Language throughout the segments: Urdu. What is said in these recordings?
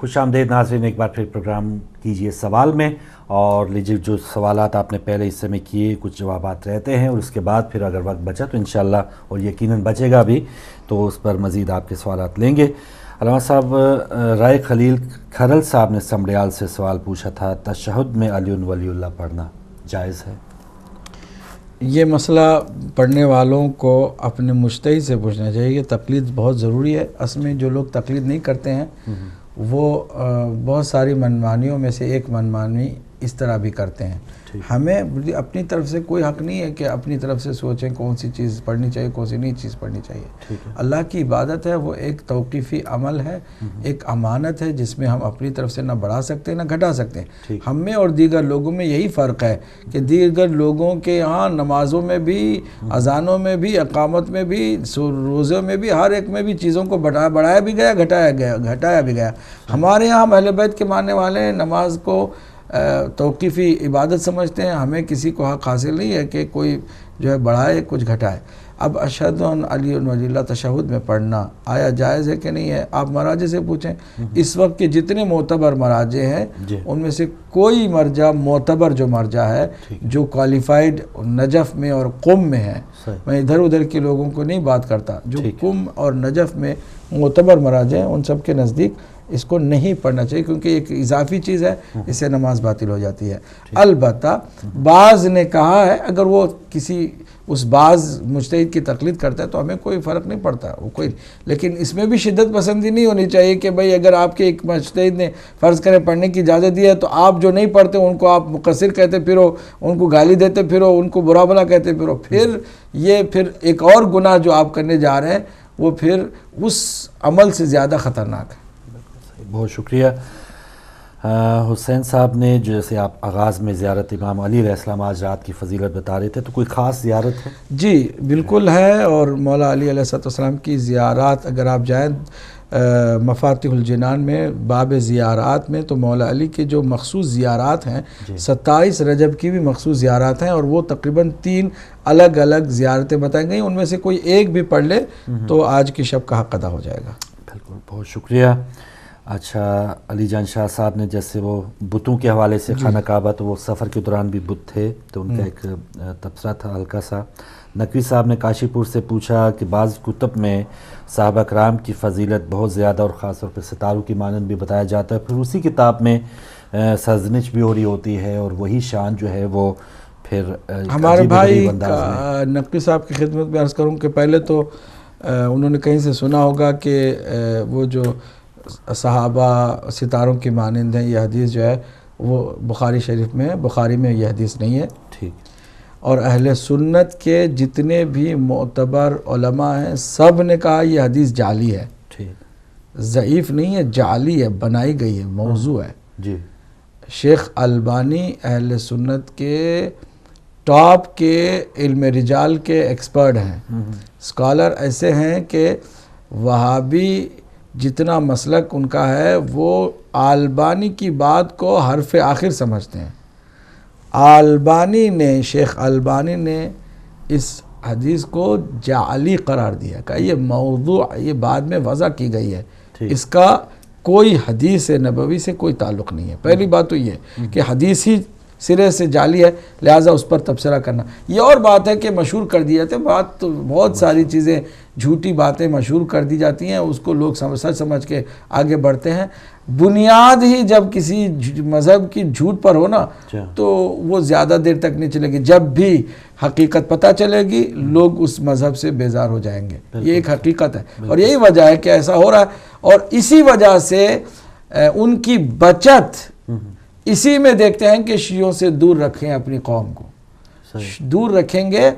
خوش آمدید ناظرین، ایک بار پھر پروگرام کیجئے سوال میں، اور لیجیے جو سوالات آپ نے پہلے حصے میں کیے کچھ جوابات رہتے ہیں، اور اس کے بعد پھر اگر وقت بچا تو انشاءاللہ اور یقیناً بچے گا بھی تو اس پر مزید آپ کے سوالات لیں گے۔ علامہ صاحب، رائے خلیل کھرل صاحب نے سمڑیال سے سوال پوچھا تھا، تشہد میں علی ولی اللہ پڑھنا جائز ہے؟ یہ مسئلہ پڑھنے والوں کو اپنے مجتہد سے پوچھنا چاہیے کہ تقلید بہت ضروری ہے۔ اصل میں جو لوگ تقلید نہیں کرتے ہیں وہ بہت ساری منمانیوں میں سے ایک منمانی اس طرح بھی کرتے ہیں۔ ہمیں اپنی طرف سے کوئی حق نہیں ہے کہ اپنی طرف سے سوچیں کون سی چیز پڑھنی چاہیے کون سی نہیں چیز پڑھنی چاہیے۔ اللہ کی عبادت ہے، وہ ایک توقیفی عمل ہے، ایک امانت ہے جس میں ہم اپنی طرف سے نہ بڑھا سکتے نہ گھٹا سکتے ہیں۔ ہم میں اور دیگر لوگوں میں یہی فرق ہے کہ دیگر لوگوں کے یہاں نمازوں میں بھی، اذانوں میں بھی، اقامت میں بھی، روزوں میں بھی، ہر ایک میں بھی چیزوں کو بڑھایا بھی گیا گھٹایا بھی گیا۔ ہمارے یہاں اہل بیت کے ماننے والے نماز کو توقیفی عبادت سمجھتے ہیں۔ ہمیں کسی کو حق حاصل نہیں ہے کہ کوئی جو ہے بڑھائے کچھ گھٹائے۔ اب اشہد ان علی ولی اللہ تشہد میں پڑھنا آیا جائز ہے کہ نہیں ہے، آپ مراجع سے پوچھیں۔ اس وقت کے جتنے معتبر مراجع ہیں ان میں سے کوئی مرجع معتبر جو مرجع ہے جو کوالیفائڈ نجف میں اور قم میں ہے، میں ادھر ادھر کے لوگوں کو نہیں بات کرتا، جو قم اور نجف میں معتبر مراجع ہیں ان سب کے نزدیک اس کو نہیں پڑھنا چاہیے، کیونکہ ایک اضافی چیز ہے، اس سے نماز باطل ہو جاتی ہے۔ البتہ بعض نے کہا ہے اگر وہ کسی اس بعض مجتہد کی تقلید کرتا ہے تو ہمیں کوئی فرق نہیں پڑتا، وہ کوئی، لیکن اس میں بھی شدت پسندی نہیں ہونی چاہیے کہ بھئی اگر آپ کے ایک مجتہد نے فرض کرے پڑھنے کی اجازت دی ہے تو آپ جو نہیں پڑھتے ان کو آپ مقصر کہتے پھرو، ان کو گالی دیتے پھرو، ان کو برا بھلا کہتے پھرو، پھر ایک اور گناہ جو آپ کرنے جا رہے ہیں وہ پھر اس عمل سے زیادہ خطرناک ہے۔ بہت شکریہ۔ حسین صاحب نے جیسے آپ آغاز میں زیارت امام علی علیہ السلام آج رات کی فضیلت بتا رہے تھے، تو کوئی خاص زیارت ہے؟ جی بالکل ہے، اور مولا علی علیہ السلام کی زیارات اگر آپ جائیں مفاتیح الجنان میں باب زیارات میں تو مولا علی کے جو مخصوص زیارات ہیں 27 رجب کی بھی مخصوص زیارات ہیں، اور وہ تقریباً 3 الگ الگ زیارتیں بتائی گئی، ان میں سے کوئی ایک بھی پڑھ لے تو آج کی شب کا حق ادا ہو جائے گا۔ بالکل، بہت شکریہ۔ اچھا، علی جان شاہ صاحب نے جیسے وہ بتوں کے حوالے سے خانہ کعبہ، تو وہ سفر کے دوران بھی بت تھے تو ان کا ایک تبصرہ تھا ہلکا سا۔ نقوی صاحب نے کاشی پور سے پوچھا کہ بعض کتب میں صحابہ کرام کی فضیلت بہت زیادہ اور خاص طور پہ ستاروں کی مانند بھی بتایا جاتا ہے، پھر اسی کتاب میں سرزنش بھی ہو رہی ہوتی ہے اور وہی شان جو ہے وہ پھر ہمارے بھائی نقوی صاحب کی خدمت میں عرض کروں کہ پہلے تو انہوں نے کہیں سے سنا ہوگا کہ وہ جو صحابہ ستاروں کی مانند ہیں، یہ حدیث جو ہے وہ بخاری شریف میں ہے، بخاری میں یہ حدیث نہیں ہے۔ ٹھیک۔ اور اہل سنت کے جتنے بھی معتبر علماء ہیں سب نے کہا یہ حدیث جعلی ہے، ضعیف نہیں ہے، جعلی ہے، بنائی گئی ہے، موضوع ہے۔ جی۔ شیخ البانی اہل سنت کے ٹاپ کے علم رجال کے ایکسپرٹ ہیں، اسکالر ایسے ہیں کہ وہابی جتنا مسلک ان کا ہے وہ البانی کی بات کو حرف آخر سمجھتے ہیں۔ البانی نے، شیخ البانی نے اس حدیث کو جعلی قرار دیا کہ یہ موضوع، یہ بعد میں وضع کی گئی ہے، اس کا کوئی حدیث نبوی سے کوئی تعلق نہیں ہے۔ پہلی بات تو یہ کہ حدیث ہی سرے سے جعلی ہے، لہٰذا اس پر تبصرہ کرنا۔ یہ اور بات ہے کہ مشہور کر دی جاتے، بات تو بہت ساری چیزیں جھوٹی باتیں مشہور کر دی جاتی ہیں، اس کو لوگ سچ سمجھ کے آگے بڑھتے ہیں۔ بنیاد ہی جب کسی مذہب کی جھوٹ پر ہو نا تو وہ زیادہ دیر تک نہیں چلے گی، جب بھی حقیقت پتہ چلے گی لوگ اس مذہب سے بیزار ہو جائیں گے، یہ ایک حقیقت ہے، اور یہی وجہ ہے کہ ایسا ہو رہا ہے، اور اسی وجہ سے ان کی بچت اسی میں دیکھتے ہیں کہ شیعوں سے دور رکھیں اپنی قوم کو، دور رکھیں گے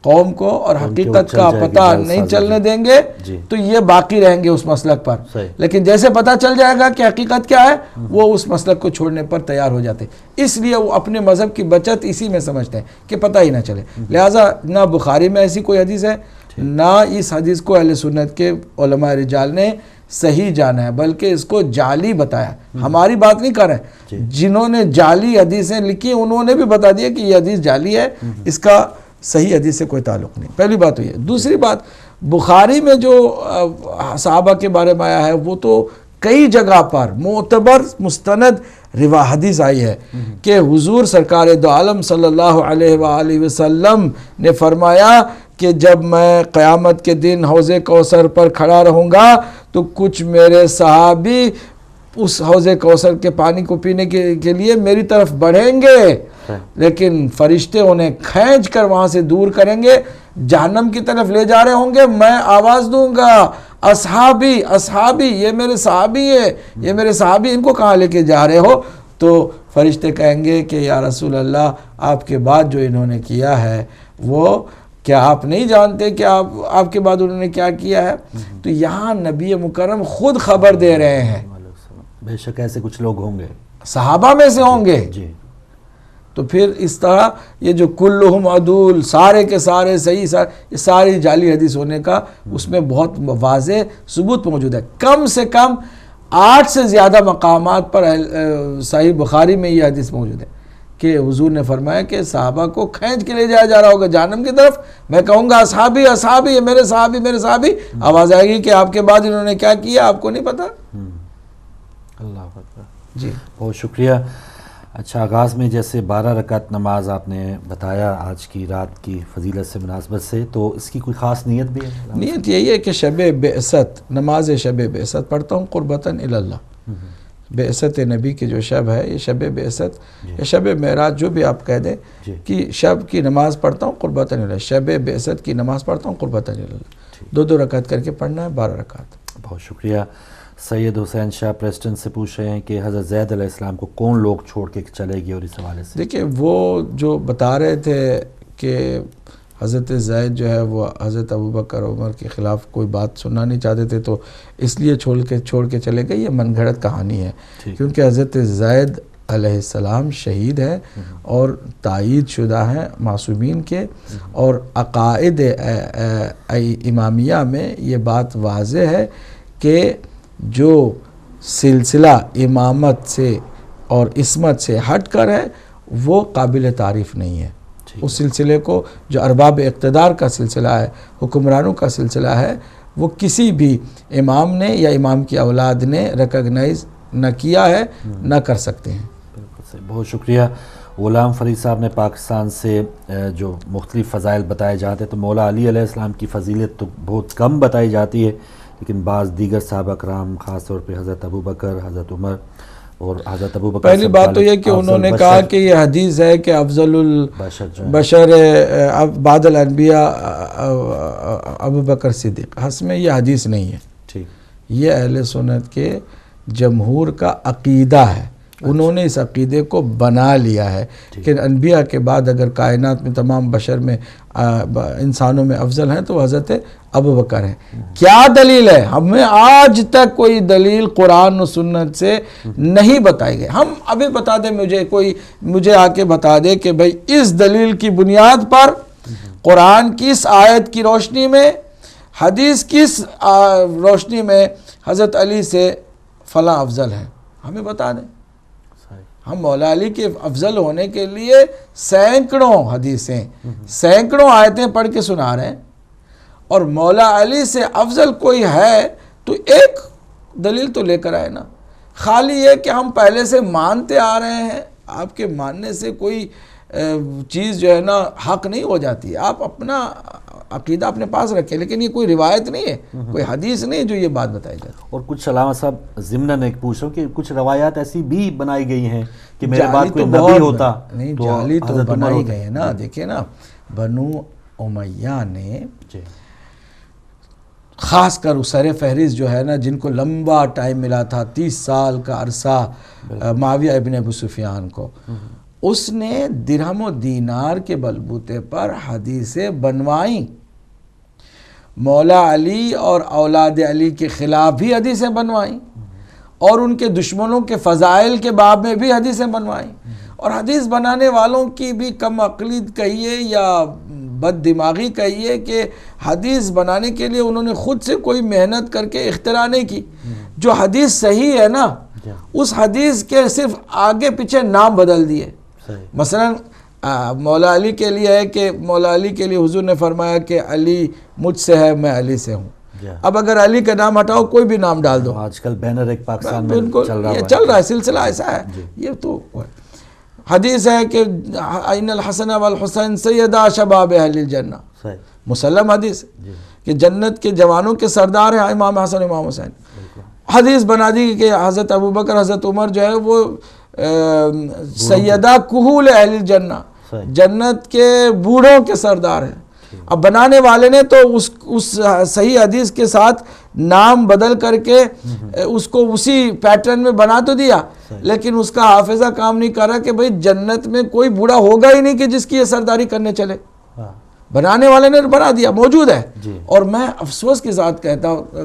قوم کو اور حقیقت کا پتہ نہیں چلنے دیں گے تو یہ باقی رہیں گے اس مسلک پر، لیکن جیسے پتہ چل جائے گا کہ حقیقت کیا ہے وہ اس مسلک کو چھوڑنے پر تیار ہو جاتے ہیں، اس لیے وہ اپنے مذہب کی بچت اسی میں سمجھتے ہیں کہ پتہ ہی نہ چلے۔ لہٰذا نہ بخاری میں ایسی کوئی حدیث ہے، نہ اس حدیث کو اہل سنت کے علماء رجال نے صحیح جانا ہے، بلکہ اس کو جعلی بتایا۔ ہماری بات نہیں کر رہے، جنہوں نے جعلی حدیثیں لکھی انہوں نے بھی بتا دیا کہ یہ حدیث جعلی ہے، اس کا صحیح حدیث سے کوئی تعلق نہیں۔ پہلی بات تو یہ۔ دوسری بات، بخاری میں جو صحابہ کے بارے میں آیا ہے وہ تو کئی جگہ پر معتبر مستند حدیث آئی ہے کہ حضور سرکار دو عالم صلی اللہ علیہ وآلہ وسلم نے فرمایا کہ جب میں قیامت کے دن حوض کوثر پر کھڑا رہوں گا تو کچھ میرے صحابی اس حوض کوثر کے پانی کو پینے کے لیے میری طرف بڑھیں گے، لیکن فرشتے انہیں کھینچ کر وہاں سے دور کریں گے، جہنم کی طرف لے جا رہے ہوں گے، میں آواز دوں گا اصحابی اصحابی، یہ میرے صحابی ہے، یہ میرے صحابی، ان کو کہاں لے کے جا رہے ہو؟ تو فرشتے کہیں گے کہ یا رسول اللہ آپ کے بعد جو انہوں نے کیا ہے وہ کیا آپ نہیں جانتے کہ آپ کے بعد انہوں نے کیا کیا ہے؟ تو یہاں نبی مکرم خود خبر دے رہے ہیں، بے شک ایسے کچھ لوگ ہوں گے، صحابہ میں سے ہوں گے۔ جی تو پھر اس طرح یہ جو کلہم عدول، سارے کے سارے صحیح، یہ ساری جعلی حدیث ہونے کا اس میں بہت واضح ثبوت موجود ہے۔ کم سے کم 8 سے زیادہ مقامات پر صحیح بخاری میں یہ حدیث موجود ہے کہ حضور نے فرمایا کہ صحابہ کو کھینچ کے لے جایا جا رہا ہوگا جہنم کی طرف، میں کہوں گا اصحابی اصحابی، یہ میرے صحابی میرے صحابی، آواز آئے گی کہ آپ کے بعد انہوں نے کیا کیا آپ کو نہیں پتا۔ اللہ اکبر، جی بہت شکریہ۔ اچھا، آغاز میں جیسے 12 رکعت نماز آپ نے بتایا آج کی رات کی فضیلت سے مناسبت سے، تو اس کی کوئی خاص نیت بھی ہے؟ نیت یہی ہے کہ شب بعثت، نماز شب بعثت پڑھتا ہوں قربتاً اللہ، بعثت نبی کی جو شب ہے یہ شب بعثت یا شب معراج جو بھی آپ کہہ دیں کہ شب کی نماز پڑھتا ہوں قربتاً اللہ، شب بعثت کی نماز پڑھتا ہوں قربتاً اللہ، 2 رکعت کر کے پڑھنا ہے، 12 رکعت۔ بہت شکریہ۔ سید حسین شاہ پریسٹن سے پوچھ رہے ہیں کہ حضرت زید علیہ السلام کو کون لوگ چھوڑ کے چلے گئے، اور اس حوالے سے دیکھیں وہ جو بتا رہے تھے کہ حضرت زید جو ہے وہ حضرت ابوبکر عمر کے خلاف کوئی بات سننا نہیں چاہتے تھے تو اس لیے چھوڑ کے چلے گئے، یہ من گھڑت کہانی ہے، کیونکہ حضرت زید علیہ السلام شہید ہیں اور تائید شدہ ہیں معصومین کے، اور عقائد امامیہ میں یہ بات واضح ہے کہ جو سلسلہ امامت سے اور عصمت سے ہٹ کر ہے وہ قابل تعریف نہیں ہے۔ اس سلسلے کو جو ارباب اقتدار کا سلسلہ ہے، حکمرانوں کا سلسلہ ہے، وہ کسی بھی امام نے یا امام کی اولاد نے ریکگنائز نہ کیا ہے، نہ کر سکتے ہیں۔ بہت شکریہ۔ غلام فرید صاحب نے پاکستان سے جو مختلف فضائل بتائے جاتے ہیں تو مولا علی علیہ السلام کی فضیلت تو بہت کم بتائی جاتی ہے، لیکن بعض دیگر صحابہ کرام خاص طور پہ حضرت ابوبکر، حضرت عمر اور حضرت ابوبکر، پہلی بات تو یہ کہ انہوں نے کہا کہ یہ حدیث ہے کہ افضل البشر بعد الانبیاء ابوبکر صدیق، اس میں یہ حدیث نہیں ہے، یہ اہل سنت کے جمہور کا عقیدہ ہے، انہوں نے اس عقیدے کو بنا لیا ہے کہ انبیاء کے بعد اگر کائنات میں تمام بشر میں انسانوں میں افضل ہیں تو حضرت ابوبکر ہیں۔ کیا دلیل ہے؟ ہمیں آج تک کوئی دلیل قرآن و سنت سے نہیں بتائی گئی۔ ہم ابھی بتا دیں، مجھے آ کے بتا دے کہ بھئی اس دلیل کی بنیاد پر قرآن کی اس آیت کی روشنی میں، حدیث کی اس روشنی میں حضرت علی سے فلاں افضل ہے، ہمیں بتا دیں۔ ہم مولا علی کے افضل ہونے کے لیے سینکڑوں حدیثیں، سینکڑوں آیتیں پڑھ کے سنا رہے ہیں، اور مولا علی سے افضل کوئی ہے تو ایک دلیل تو لے کر آئے نا۔ خالی یہ کہ ہم پہلے سے مانتے آ رہے ہیں، آپ کے ماننے سے کوئی چیز جو ہے نا حق نہیں ہو جاتی، آپ اپنا عقیدہ اپنے پاس رکھیں، لیکن یہ کوئی روایت نہیں ہے، کوئی حدیث نہیں ہے جو یہ بات بتائی جائے۔ اور کچھ علامہ صاحب ضمناً ایک پوچھ رہا ہوں کہ کچھ روایات ایسی بھی بنائی گئی ہیں کہ میرے بعد کوئی نبی ہوتا نہیں، جعلی تو بنائی گئی ہے نا۔ دیکھیں نا، بنو امیہ نے خاص کر اسر فہرست جو ہے نا، جن کو لمبا ٹائم ملا تھا، 30 سال کا عرصہ معاویہ ابن ابو سفیان کو، اس نے درہم و دینار کے بلبوتے پر حدیثیں بنوائیں، مولا علی اور اولاد علی کے خلاف بھی حدیثیں بنوائیں، اور ان کے دشمنوں کے فضائل کے باب میں بھی حدیثیں بنوائیں، اور حدیث بنانے والوں کی بھی کم عقلیت کہیے یا بد دماغی کہیے کہ حدیث بنانے کے لیے انہوں نے خود سے کوئی محنت کر کے اختراع نہیں کی۔ جو حدیث صحیح ہے نا، اس حدیث کے صرف آگے پیچھے نام بدل دیے۔ مثلا مولا علی کے لیے ہے کہ مولا علی کے لیے حضور نے فرمایا کہ علی مجھ سے ہے، میں علی سے ہوں۔ اب اگر علی کا نام ہٹاؤ کوئی بھی نام ڈال دو، آج کل بینر ایک پاکستان میں بالکل چل رہا یہ چل رہا ہے، سلسلہ ایسا ہے. یہ تو حدیث ہے کہ ان الحسن والحسین سیدا شباب اہل الجنہ، صحیح مسلم حدیث ہے کہ جنت کے جوانوں کے سردار ہیں امام حسن امام حسین. حدیث بنا دی کہ حضرت ابوبکر حضرت عمر جو ہے وہ سیدہ کہول اہل الجنہ، جنت کے بوڑھوں کے سردار ہیں. اب بنانے والے نے تو اس صحیح حدیث کے ساتھ نام بدل کر کے اس کو اسی پیٹرن میں بنا تو دیا، لیکن اس کا حافظہ کام نہیں کر رہا کہ بھئی جنت میں کوئی بوڑھا ہوگا ہی نہیں کہ جس کی یہ سرداری کرنے چلے. بنانے والے نے بنا دیا، موجود ہے. اور میں افسوس کے ساتھ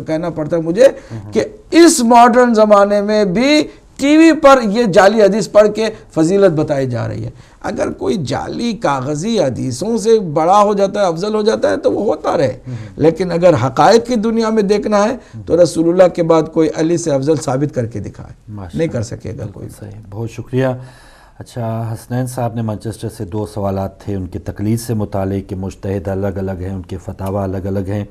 کہنا پڑتا ہے مجھے کہ اس ماڈرن زمانے میں بھی ٹی وی پر یہ جعلی حدیث پڑھ کے فضیلت بتائی جا رہی ہے. اگر کوئی جعلی کاغذی حدیثوں سے بڑا ہو جاتا ہے، افضل ہو جاتا ہے تو وہ ہوتا رہے، لیکن اگر حقائق کی دنیا میں دیکھنا ہے تو رسول اللہ کے بعد کوئی علی سے افضل ثابت کر کے دکھائے، نہیں کر سکے گا کوئی. صحیح، بہت شکریہ. اچھا، حسنین صاحب نے مانچسٹر سے 2 سوالات تھے ان کی تقلید سے متعلق کہ مجتہد الگ الگ ہیں، ان کے فتاوی الگ الگ ہیں،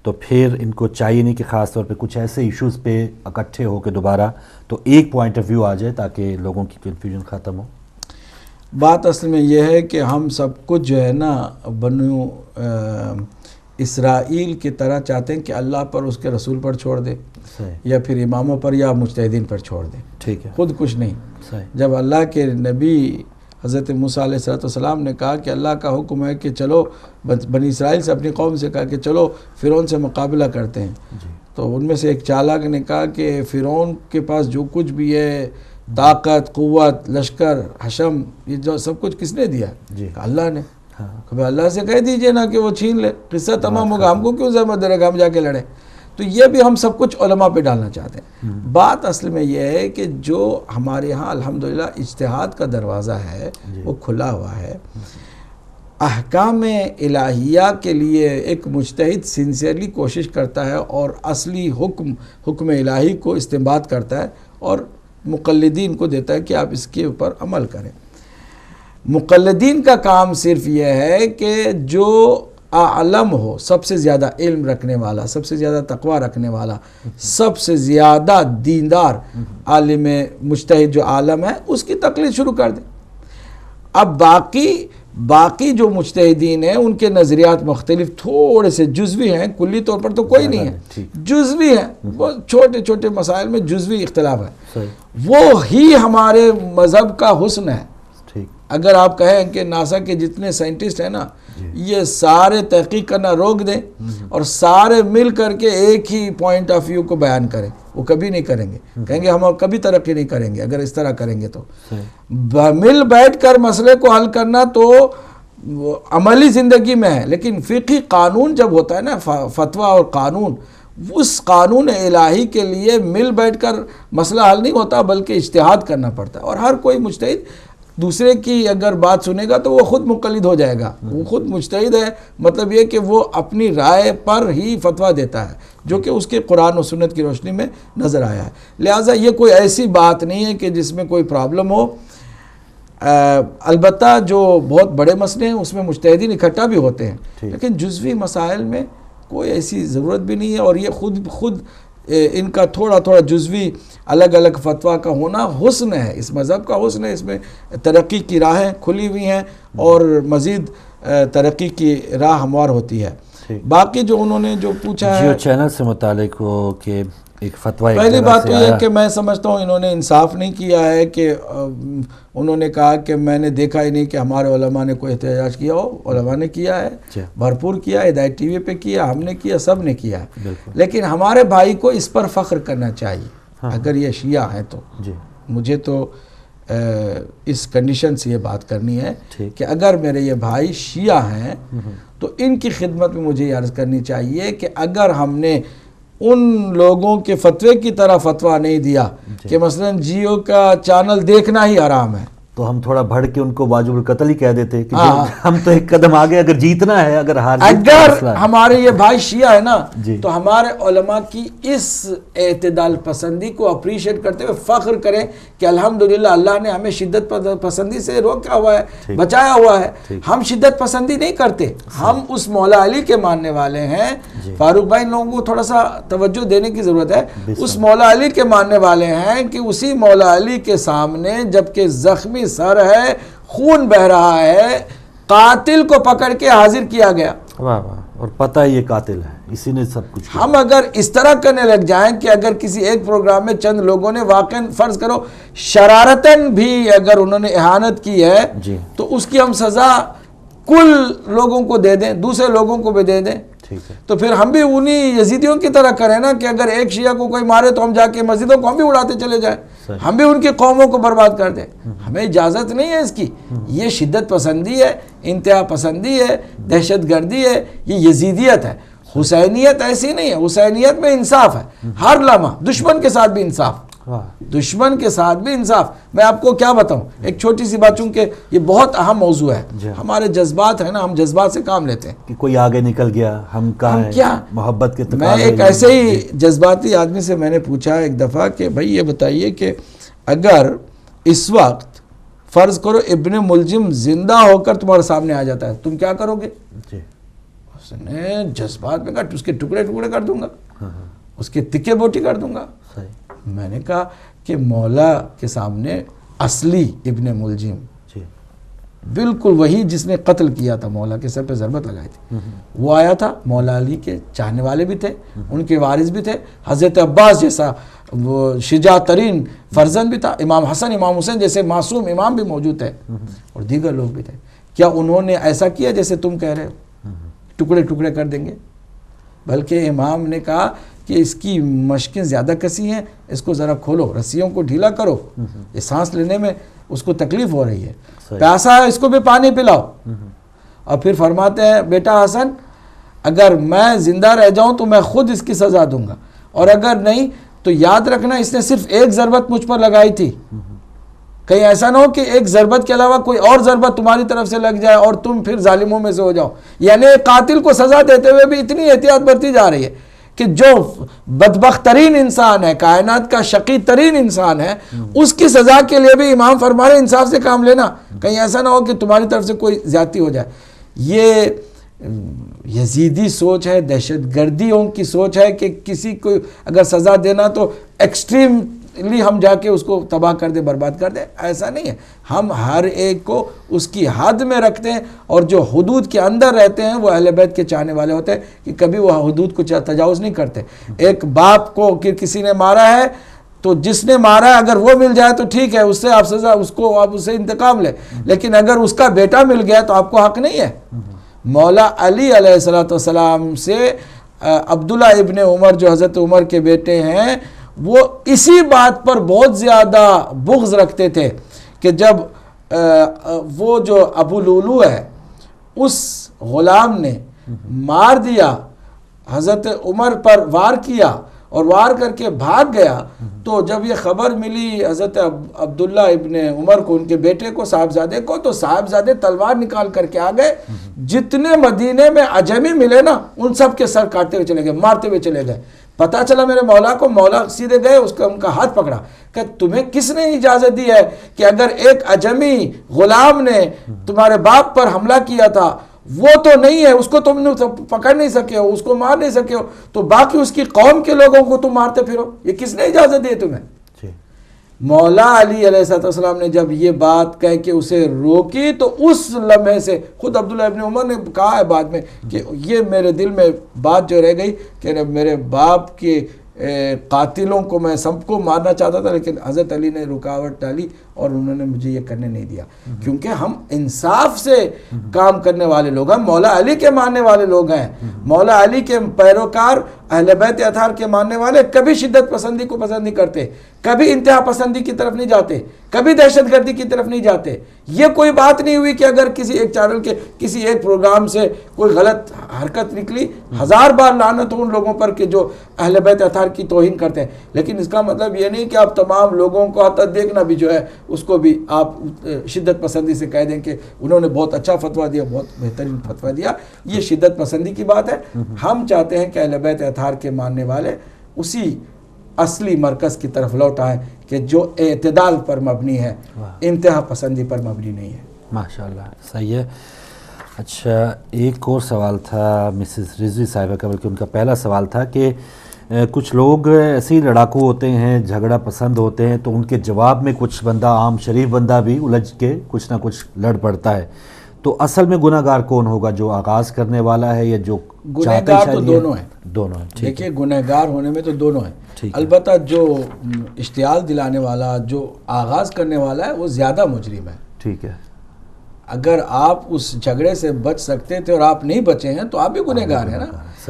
تو پھر ان کو چاہیے نہیں کہ خاص طور پہ کچھ ایسے ایشوز پہ اکٹھے ہو کے دوبارہ تو ایک پوائنٹ آف ویو آ جائے تاکہ لوگوں کی کنفیوژن ختم ہو. بات اصل میں یہ ہے کہ ہم سب کچھ جو ہے نا بنو اسرائیل کی طرح چاہتے ہیں کہ اللہ پر اس کے رسول پر چھوڑ دے، یا پھر اماموں پر یا مجتہدین پر چھوڑ دیں. ٹھیک ہے، خود کچھ نہیں. جب اللہ کے نبی حضرت موسیٰ علیہ السلام نے کہا کہ اللہ کا حکم ہے کہ چلو بنی اسرائیل سے، اپنی قوم سے کہا کہ چلو فرعون سے مقابلہ کرتے ہیں، تو ان میں سے ایک چالاک نے کہا کہ فرعون کے پاس جو کچھ بھی ہے، طاقت، قوت، لشکر، حشم، یہ جو سب کچھ کس نے دیا؟ اللہ نے. کہ اللہ سے کہہ دیجئے نا کہ وہ چھین لے، قصہ تمام ہوگا، ہم کو کیوں زحمت دے رہے گا ہم جا کے لڑیں. تو یہ بھی ہم سب کچھ علماء پہ ڈالنا چاہتے ہیں. بات اصل میں یہ ہے کہ جو ہمارے ہاں الحمدللہ اجتہاد کا دروازہ ہے وہ کھلا ہوا ہے. احکام الہیہ کے لیے ایک مجتہد سنسیئرلی کوشش کرتا ہے اور اصلی حکم الہی کو استنباط کرتا ہے اور مقلدین کو دیتا ہے کہ آپ اس کے اوپر عمل کریں. مقلدین کا کام صرف یہ ہے کہ جو اعلم ہو، سب سے زیادہ علم رکھنے والا، سب سے زیادہ تقوی رکھنے والا، سب سے زیادہ دیندار عالم مجتہد جو عالم ہے اس کی تقلید شروع کر دیں. اب باقی جو مجتہدین ہیں ان کے نظریات مختلف، تھوڑے سے جزوی ہیں، کلی طور پر تو کوئی نہیں ہے، جزوی ہیں، بہت چھوٹے چھوٹے مسائل میں جزوی اختلاف ہے. وہ ہی ہمارے مذہب کا حسن ہے. اگر آپ کہیں کہ ناسا کے جتنے سائنٹسٹ ہیں نا یہ سارے تحقیق کرنا روک دیں اور سارے مل کر کے ایک ہی پوائنٹ آف ویو کو بیان کریں، وہ کبھی نہیں کریں گے. کہیں گے ہم کبھی ترقی نہیں کریں گے اگر اس طرح کریں گے. تو مل بیٹھ کر مسئلے کو حل کرنا تو عملی زندگی میں ہے، لیکن فقہی قانون جب ہوتا ہے نا، فتویٰ اور قانون، اس قانون الہی کے لیے مل بیٹھ کر مسئلہ حل نہیں ہوتا بلکہ اجتہاد کرنا پڑتا ہے. اور ہر کوئی مجتہد دوسرے کی اگر بات سنے گا تو وہ خود مقلد ہو جائے گا. وہ خود مجتہد ہے، مطلب یہ کہ وہ اپنی رائے پر ہی فتویٰ دیتا ہے جو کہ اس کے قرآن و سنت کی روشنی میں نظر آیا ہے. لہٰذا یہ کوئی ایسی بات نہیں ہے کہ جس میں کوئی پرابلم ہو. البتہ جو بہت بڑے مسئلے ہیں اس میں مجتہدین اکٹھا بھی ہوتے ہیں، لیکن جزوی مسائل میں کوئی ایسی ضرورت بھی نہیں ہے. اور یہ خود ان کا تھوڑا جزوی الگ الگ فتویٰ کا ہونا حسن ہے، اس مذہب کا حسن ہے. اس میں ترقی کی راہیں کھلی ہوئی ہیں اور مزید ترقی کی راہ ہموار ہوتی ہے. باقی جو انہوں نے جو پوچھا ہے چینل سے متعلق ہو کہ ایک فتویٰ، پہلی بات تو یہ ہے کہ میں سمجھتا ہوں انہوں نے انصاف نہیں کیا ہے کہ انہوں نے کہا کہ میں نے دیکھا ہی نہیں کہ ہمارے علماء نے کوئی احتجاج کیا ہو. علماء نے کیا ہے، بھرپور کیا، ہدایت ٹی وی پہ کیا، ہم نے کیا، سب نے کیا ہے. لیکن ہمارے بھائی کو اس پر فخر کرنا چاہیے اگر یہ شیعہ ہیں تو. مجھے تو اس کنڈیشن سے یہ بات کرنی ہے کہ اگر میرے یہ بھائی شیعہ ہیں تو ان کی خدمت میں مجھے یہ عرض کرنی چاہیے کہ اگر ہم نے ان لوگوں کے فتوے کی طرح فتویٰ نہیں دیا کہ مثلا جیو کا چینل دیکھنا ہی حرام ہے، تو ہم تھوڑا بڑھ کے ان کو واجب القتل ہی کہہ دیتے کہ ہم تو ایک قدم آگے، اگر جیتنا ہے، اگر ہار اگر ہمارے یہ بھائی شیعہ ہے نا جی، تو ہمارے علماء کی اس اعتدال پسندی کو اپریشیٹ کرتے ہوئے فخر کریں کہ الحمدللہ اللہ نے ہمیں شدت پسندی سے روکا ہوا ہے، بچایا ہوا ہے۔ ہم شدت پسندی نہیں کرتے، ہم اس مولا علی کے ماننے والے ہیں۔ فاروق بھائی، لوگوں کو تھوڑا سا توجہ دینے کی ضرورت ہے، اس مولا علی کے ماننے والے ہیں کہ اسی مولا علی کے سامنے جبکہ زخمی سر ہے، خون بہ رہا ہے، قاتل کو پکڑ کے حاضر کیا گیا۔ واہ واہ، اور پتہ ہے یہ قاتل ہے، اسی نے سب کچھ کیا۔ ہم اگر اس طرح کرنے لگ جائیں کہ اگر کسی ایک پروگرام میں چند لوگوں نے واقعاً فرض کرو شرارتاً بھی اگر انہوں نے اہانت کی ہے جی، تو اس کی ہم سزا کل لوگوں کو دے دیں، دوسرے لوگوں کو بھی دے دیں، ٹھیک ہے، تو پھر ہم بھی انہی یزیدیوں کی طرح کریں نا کہ اگر ایک شیعہ کو کوئی مارے تو ہم جا کے مسجدوں کو ہم بھی اڑاتے چلے جائیں، ہم بھی ان کی قوموں کو برباد کر دیں۔ ہمیں اجازت نہیں ہے اس کی۔ یہ شدت پسندی ہے، انتہا پسندی ہے، دہشت گردی ہے، یہ یزیدیت ہے۔ حسینیت ایسی نہیں ہے، حسینیت میں انصاف ہے، ہر لمحہ دشمن کے ساتھ بھی انصاف، دشمن کے ساتھ بھی انصاف۔ میں آپ کو کیا بتاؤں، ایک چھوٹی سی بات، چونکہ یہ بہت اہم موضوع ہے، ہمارے جذبات ہیں نا، ہم جذبات سے کام لیتے ہیں کہ کوئی آگے نکل گیا، ہم کہاں ہیں، کیا محبت کے میں ایک ایسے ہی جذباتی آدمی سے میں نے پوچھا ایک دفعہ کہ بھائی یہ بتائیے کہ اگر اس وقت فرض کرو ابن ملجم زندہ ہو کر تمہارے سامنے آ جاتا ہے، تم کیا کرو گے؟ اس نے جذبات میں کہا اس کے ٹکڑے ٹکڑے کر دوں گا، اس کے تکے بوٹی کر دوں گا۔ میں نے کہا کہ مولا کے سامنے اصلی ابن ملجم بالکل وہی جس نے قتل کیا تھا، مولا کے سر پہ ضربت لگائی تھی، وہ آیا تھا، مولا علی کے چاہنے والے بھی تھے، ان کے وارث بھی تھے، حضرت عباس جیسا وہ شجاع ترین فرزند بھی تھا، امام حسن امام حسین جیسے معصوم امام بھی موجود تھے، اور دیگر لوگ بھی تھے۔ کیا انہوں نے ایسا کیا جیسے تم کہہ رہے ہو، ٹکڑے ٹکڑے کر دیں گے؟ بلکہ امام نے کہا کہ اس کی مشقیں زیادہ کسی ہیں، اس کو ذرا کھولو، رسیوں کو ڈھیلا کرو، یہ سانس لینے میں اس کو تکلیف ہو رہی ہے، پیاسا ہے، اس کو بھی پانی پلاؤ۔ اور پھر فرماتے ہیں بیٹا حسن، اگر میں زندہ رہ جاؤں تو میں خود اس کی سزا دوں گا، اور اگر نہیں تو یاد رکھنا اس نے صرف ایک ضربت مجھ پر لگائی تھی، کہیں ایسا نہ ہو کہ ایک ضربت کے علاوہ کوئی اور ضربت تمہاری طرف سے لگ جائے اور تم پھر ظالموں میں سے ہو جاؤ۔ یعنی قاتل کو سزا دیتے ہوئے بھی اتنی احتیاط برتی جا رہی ہے کہ جو بدبخت ترین انسان ہے، کائنات کا شقی ترین انسان ہے، اس کی سزا کے لیے بھی امام فرما رہے انصاف سے کام لینا، کہیں ایسا نہ ہو کہ تمہاری طرف سے کوئی زیادتی ہو جائے۔ یہ یزیدی سوچ ہے، دہشت گردیوں کی سوچ ہے کہ کسی کو اگر سزا دینا تو ایکسٹریملی ہم جا کے اس کو تباہ کر دے، برباد کر دے، ایسا نہیں ہے۔ ہم ہر ایک کو اس کی حد میں رکھتے ہیں، اور جو حدود کے اندر رہتے ہیں وہ اہل بیت کے چاہنے والے ہوتے ہیں کہ کبھی وہ حدود کو تجاوز نہیں کرتے۔ ایک باپ کو کسی نے مارا ہے تو جس نے مارا ہے اگر وہ مل جائے تو ٹھیک ہے، اس سے آپ سزا، اس کو آپ اسے انتقام لیں، لیکن اگر اس کا بیٹا مل گیا تو آپ کو حق نہیں ہے۔ مولا علی علیہ السلام سے عبداللہ ابن عمر جو حضرت عمر کے بیٹے ہیں، وہ اسی بات پر بہت زیادہ بغض رکھتے تھے کہ جب وہ جو ابو لولو ہے اس غلام نے مار دیا، حضرت عمر پر وار کیا اور وار کر کے بھاگ گیا، تو جب یہ خبر ملی حضرت عبداللہ ابن عمر کو، ان کے بیٹے کو، صاحبزادے کو، تو صاحبزادے تلوار نکال کر کے آ گئے، جتنے مدینے میں عجمی ملے نا ان سب کے سر کاٹتے ہوئے چلے گئے، مارتے ہوئے چلے گئے۔ پتہ چلا میرے مولا کو، مولا سیدھے گئے، ان کا ہاتھ پکڑا کہ تمہیں کس نے اجازت دی ہے کہ اگر ایک عجمی غلام نے تمہارے باپ پر حملہ کیا تھا، وہ تو نہیں ہے، اس کو تم نے پکڑ نہیں سکے ہو، اس کو مار نہیں سکے ہو، تو باقی اس کی قوم کے لوگوں کو تم مارتے پھرو، یہ کس نے اجازت دی تمہیں؟ مولا علی علیہ السلام نے جب یہ بات کہہ کے اسے روکی تو اس لمحے سے خود عبداللہ ابن عمر نے کہا ہے بعد میں کہ یہ میرے دل میں بات جو رہ گئی کہ میرے باپ کے قاتلوں کو میں سب کو مارنا چاہتا تھا، لیکن حضرت علی نے رکاوٹ ڈالی اور انہوں نے مجھے یہ کرنے نہیں دیا، کیونکہ ہم انصاف سے کام کرنے والے لوگ ہیں، مولا علی کے ماننے والے لوگ ہیں، مولا علی کے پیروکار اہل بیت اطہار کے ماننے والے کبھی شدت پسندی کو پسند نہیں کرتے، کبھی انتہا پسندی کی طرف نہیں جاتے، کبھی دہشت گردی کی طرف نہیں جاتے۔ یہ کوئی بات نہیں ہوئی کہ اگر کسی ایک چینل کے کسی ایک پروگرام سے کوئی غلط حرکت نکلی، ہزار بار لعنت ہو ان لوگوں پر کہ جو اہل بیت اطہار کی توہین کرتے ہیں، لیکن اس کا مطلب یہ نہیں کہ آپ تمام لوگوں کو حتی دیکھنا بھی جو ہے اس کو بھی آپ شدت پسندی سے کہہ دیں کہ انہوں نے بہت اچھا فتویٰ دیا، بہت بہترین فتویٰ دیا۔ یہ شدت پسندی کی بات ہے۔ ہم چاہتے ہیں کہ اہل بیت اطہار کے ماننے والے اسی اصلی مرکز کی طرف لوٹ آئیں کہ جو اعتدال پر مبنی ہے، انتہا پسندی پر مبنی نہیں ہے۔ ماشاءاللہ، صحیح ہے۔ اچھا، ایک اور سوال تھا مسز رضوی صاحبہ کا، بلکہ ان کا پہلا سوال تھا کہ کچھ لوگ ایسے ہی لڑاکو ہوتے ہیں، جھگڑا پسند ہوتے ہیں، تو ان کے جواب میں کچھ بندہ، عام شریف بندہ بھی الجھ کے کچھ نہ کچھ لڑ پڑتا ہے، تو اصل میں گناہ گار کون ہوگا، جو آغاز کرنے والا ہے یا جو گناہ گار تو دونوں ہیں، دونوں ہیں؟ دیکھیے گناہ گار ہونے میں تو دونوں ہیں، البتہ جو اشتعال دلانے والا، جو آغاز کرنے والا ہے، وہ زیادہ مجرم ہے۔ ٹھیک ہے، اگر آپ اس جھگڑے سے بچ سکتے تھے اور آپ نہیں بچے ہیں تو آپ بھی گنہ گار ہیں نا۔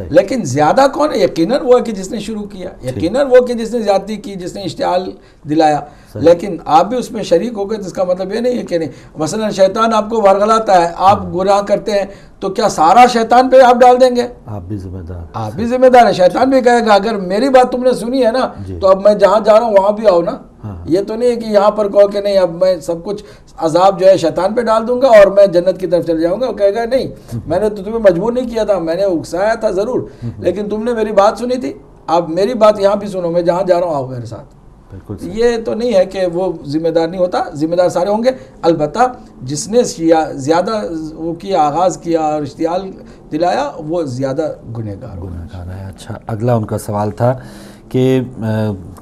لیکن زیادہ کون ہے؟ یقیناً وہ ہے کہ جس نے شروع کیا، یقیناً وہ کہ جس نے زیادتی کی، جس نے اشتعال دلایا، لیکن آپ بھی اس میں شریک ہو گئے، تو اس کا مطلب یہ نہیں ہے کہ نہیں۔ مثلا شیطان آپ کو ورغلاتا ہے، آپ گناہ کرتے ہیں، تو کیا سارا شیطان پہ آپ ڈال دیں گے؟ آپ بھی ذمہ دار، آپ بھی ذمہ دار ہیں۔ شیطان بھی کہے گا اگر میری بات تم نے سنی ہے نا تو اب میں جہاں جا رہا ہوں وہاں بھی آؤ نا۔ یہ تو نہیں ہے کہ یہاں پر کہو کہ نہیں اب میں سب کچھ عذاب جو ہے شیطان پہ ڈال دوں گا اور میں جنت کی طرف چل جاؤں گا۔ وہ کہے گا نہیں، میں نے تو تمہیں مجبور نہیں کیا تھا، میں نے اکسایا تھا ضرور، لیکن تم نے میری بات سنی تھی، اب میری بات یہاں بھی سنو، میں جہاں جا رہا ہوں آؤ میرے ساتھ۔ یہ تو نہیں ہے کہ وہ ذمہ دار نہیں ہوتا، ذمہ دار سارے ہوں گے، البتہ جس نے زیادہ وہ کیا، آغاز کیا اور اشتعال دلایا، وہ زیادہ گنہ گار ہے۔ اچھا، اگلا ان کا سوال تھا کہ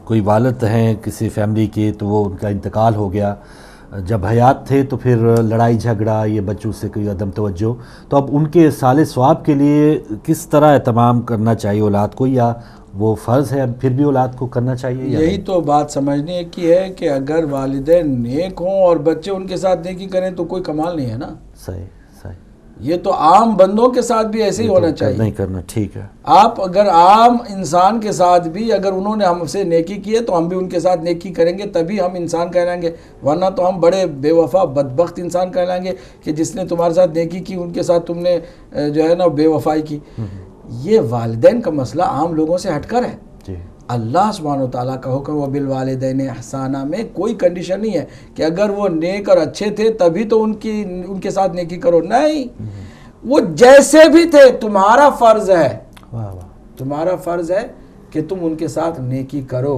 کوئی والد ہیں کسی فیملی کے، تو وہ ان کا انتقال ہو گیا، جب حیات تھے تو پھر لڑائی جھگڑا، یہ بچوں سے کوئی عدم توجہ، تو اب ان کے صالح ثواب کے لیے کس طرح اہتمام کرنا چاہیے اولاد کو، یا وہ فرض ہے پھر بھی اولاد کو کرنا چاہیے؟ یہی تو بات سمجھنے کی ہے کہ اگر والدین نیک ہوں اور بچے ان کے ساتھ نیکی کریں تو کوئی کمال نہیں ہے نا۔ صحیح، یہ تو عام بندوں کے ساتھ بھی ایسے ہی ہونا چاہیے، نہیں کرنا، ٹھیک ہے۔ آپ اگر عام انسان کے ساتھ بھی اگر انہوں نے ہم سے نیکی کی ہے تو ہم بھی ان کے ساتھ نیکی کریں گے، تبھی ہم انسان کہلائیں گے، ورنہ تو ہم بڑے بے وفا بدبخت انسان کہلائیں گے کہ جس نے تمہارے ساتھ نیکی کی ان کے ساتھ تم نے جو ہے نا بے وفائی کی۔ یہ والدین کا مسئلہ عام لوگوں سے ہٹ کر ہے۔ اللہ سبحانہ وتعالیٰ کا حکم وبالوالدین احسانہ میں کوئی کنڈیشن نہیں ہے کہ اگر وہ نیک اور اچھے تھے تبھی تو ان کے ساتھ نیکی کرو، نہیں، وہ جیسے بھی تھے تمہارا فرض ہے، تمہارا فرض ہے کہ تم ان کے ساتھ نیکی کرو۔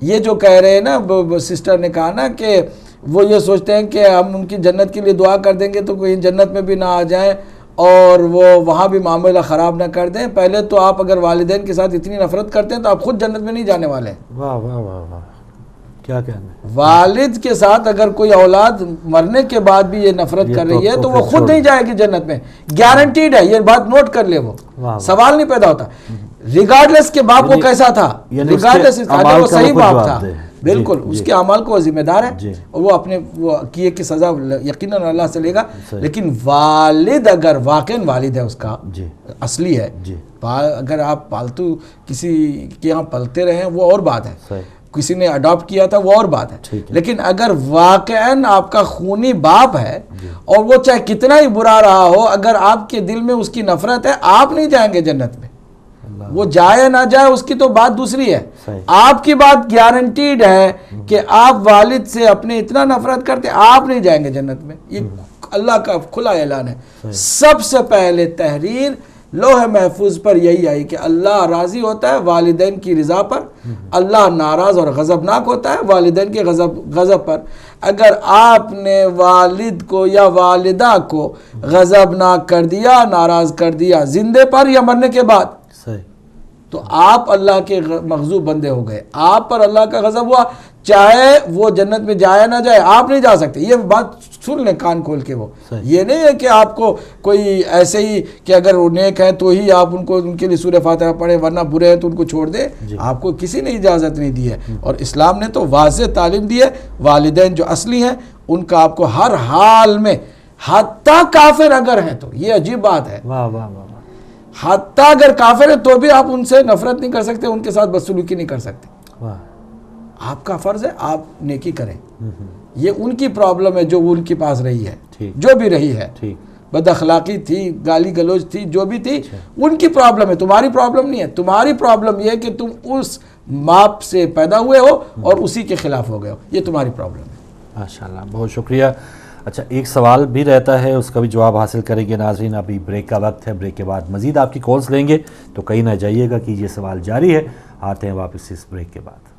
یہ جو کہہ رہے ہیں نا سسٹر نے کہا نا کہ وہ یہ سوچتے ہیں کہ ہم ان کی جنت کے لیے دعا کر دیں گے تو کوئی جنت میں بھی نہ آ جائیں اور وہ وہاں بھی معاملہ خراب نہ کر دیں۔ پہلے تو آپ اگر والدین کے ساتھ اتنی نفرت کرتے ہیں تو آپ خود جنت میں نہیں جانے والے ہیں۔ واہ واہ واہ واہ، کیا کہنا ہے؟ والد کے ساتھ اگر کوئی اولاد مرنے کے بعد بھی یہ نفرت کر رہی ہے تو وہ خود نہیں جائے گی جنت میں، گارنٹیڈ ہے، یہ بات نوٹ کر لے، وہ سوال نہیں پیدا ہوتا، ریگارڈلیس کے باپ وہ کیسا تھا، ریگارڈلیس اگر وہ صحیح باپ تھا، بالکل اس کے اعمال کو وہ ذمہ دار ہے اور وہ اپنے کیے کی سزا یقیناً اللہ سے لے گا۔ لیکن والد اگر واقعاً والد ہے، اس کا اصلی ہے، اگر آپ پالتو کسی کے یہاں پلتے رہیں وہ اور بات ہے، کسی نے اڈاپٹ کیا تھا وہ اور بات ہے، لیکن اگر واقعاً آپ کا خونی باپ ہے اور وہ چاہے کتنا ہی برا رہا ہو، اگر آپ کے دل میں اس کی نفرت ہے، آپ نہیں جائیں گے جنت میں۔ وہ جائے نہ جائے اس کی تو بات دوسری ہے، آپ کی بات گارنٹیڈ ہے کہ آپ والد سے اپنے اتنا نفرت کرتے آپ نہیں جائیں گے جنت میں۔ یہ اللہ کا کھلا اعلان ہے۔ سب سے پہلے تحریر لوح محفوظ پر یہی آئی کہ اللہ راضی ہوتا ہے والدین کی رضا پر، اللہ ناراض اور غضبناک ہوتا ہے والدین کے غضب پر۔ اگر آپ نے والد کو یا والدہ کو غضبناک کر دیا، ناراض کر دیا، زندے پر یا مرنے کے بعد، تو آپ اللہ کے مغضوب بندے ہو گئے، آپ پر اللہ کا غضب ہوا، چاہے وہ جنت میں جائے نہ جائے آپ نہیں جا سکتے۔ یہ بات سن لیں کان کھول کے، وہ یہ نہیں ہے کہ آپ کو کوئی ایسے ہی کہ اگر وہ نیک ہیں تو ہی آپ ان کے لیے سورہ فاتحہ پڑھیں ورنہ برے ہیں تو ان کو چھوڑ دیں، آپ کو کسی نے اجازت نہیں دی ہے۔ اور اسلام نے تو واضح تعلیم دی ہے، والدین جو اصلی ہیں ان کا آپ کو ہر حال میں، حتیٰ کافر اگر ہیں تو، یہ عجیب بات ہے، حتیٰ اگر کافر ہے تو بھی آپ ان سے نفرت نہیں کر سکتے، ان کے ساتھ بدسلوکی نہیں کر سکتے. آپ کا فرض ہے آپ نیکی کریں. یہ ان کی پرابلم ہے جو ان کے پاس رہی ہے، جو بھی رہی ہے، بد اخلاقی تھی، گالی گلوچ تھی، جو بھی تھی، ان کی پرابلم ہے، تمہاری پرابلم نہیں ہے. تمہاری پرابلم یہ ہے کہ تم اس ماپ سے پیدا ہوئے ہو اور اسی کے خلاف ہو گئے ہو، یہ تمہاری پرابلم ہے. ماشاءاللہ، بہت شکریہ. اچھا، ایک سوال بھی رہتا ہے، اس کا بھی جواب حاصل کریں گے. ناظرین، ابھی بریک کا وقت ہے، بریک کے بعد مزید آپ کی کالز لیں گے، تو کہیں نہ جائیے گا، کیجیے سوال جاری ہے. آتے ہیں واپس اس بریک کے بعد.